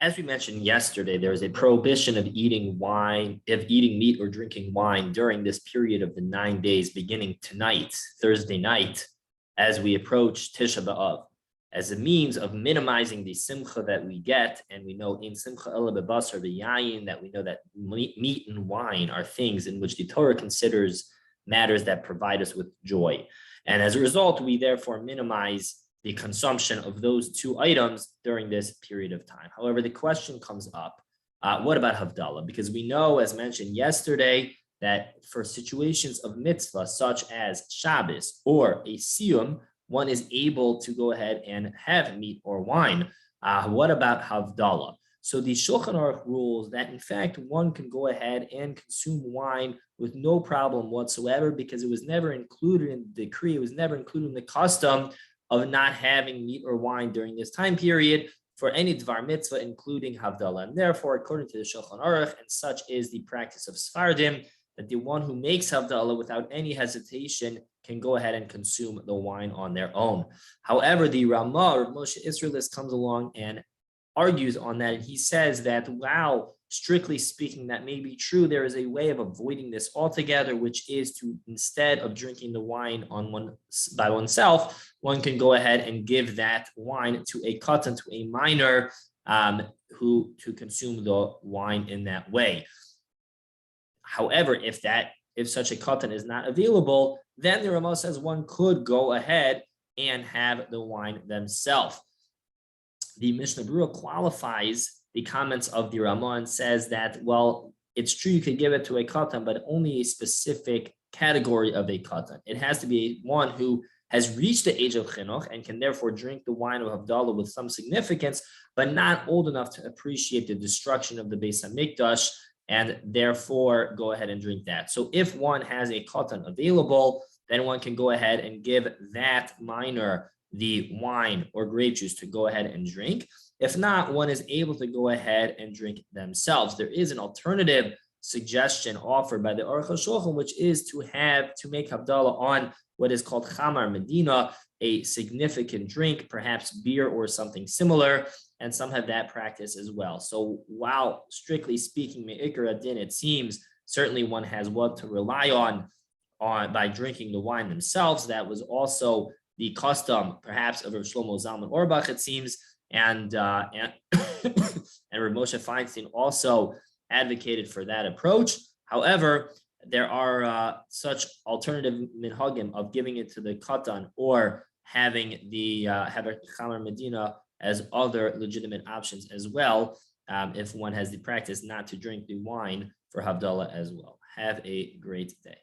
As we mentioned yesterday, there is a prohibition of eating meat or drinking wine during this period of the 9 days, beginning tonight, Thursday night, as we approach Tisha B'Av, as a means of minimizing the simcha that we get. And we know in simcha ela bebasar b'yayin that we know that meat and wine are things in which the Torah considers matters that provide us with joy. And as a result, we therefore minimize the consumption of those two items during this period of time. However, the question comes up, what about Havdallah? Because we know, as mentioned yesterday, that for situations of mitzvah, such as Shabbos or a siyum, one is able to go ahead and have meat or wine. What about Havdallah? So the Shulchan Aruch rules that, in fact, one can go ahead and consume wine with no problem whatsoever, because it was never included in the decree, it was never included in the custom of not having meat or wine during this time period for any dvar mitzvah, including Havdallah. And therefore, according to the Shulchan Aruch, and such is the practice of Sfardim, that the one who makes Havdallah without any hesitation can go ahead and consume the wine on their own. However, the Ramah, or Moshe Israelis, comes along and argues on that, and he says that, wow, strictly speaking, that may be true. There is a way of avoiding this altogether, which is to, instead of drinking the wine by oneself, one can go ahead and give that wine to a katan, to a minor, who to consume the wine in that way. However, if such a katan is not available, then the Ramah says one could go ahead and have the wine themselves. The Mishnah Berurah qualifies the comments of the Ramah and says that, well, it's true you could give it to a katan, but only a specific category of a katan. It has to be one who has reached the age of chinuch and can therefore drink the wine of Havdalah with some significance, but not old enough to appreciate the destruction of the Beis Hamikdash, and therefore go ahead and drink that. So if one has a katan available, then one can go ahead and give that minor the wine or grape juice to go ahead and drink. If not, one is able to go ahead and drink themselves. There is an alternative suggestion offered by the Aruch HaShulchan, which is to make Havdalah on what is called Chamar Medina, a significant drink, perhaps beer or something similar, and some have that practice as well. So while strictly speaking, Me'ikar Adin, it seems certainly one has what to rely on by drinking the wine themselves. That was also the custom, perhaps, of Rav Shlomo Zalman Auerbach, it seems, and Rav Moshe Feinstein also advocated for that approach. However, there are such alternative minhagim of giving it to the katan or having the Chamer Medina as other legitimate options as well, if one has the practice not to drink the wine for Havdalah as well. Have a great day.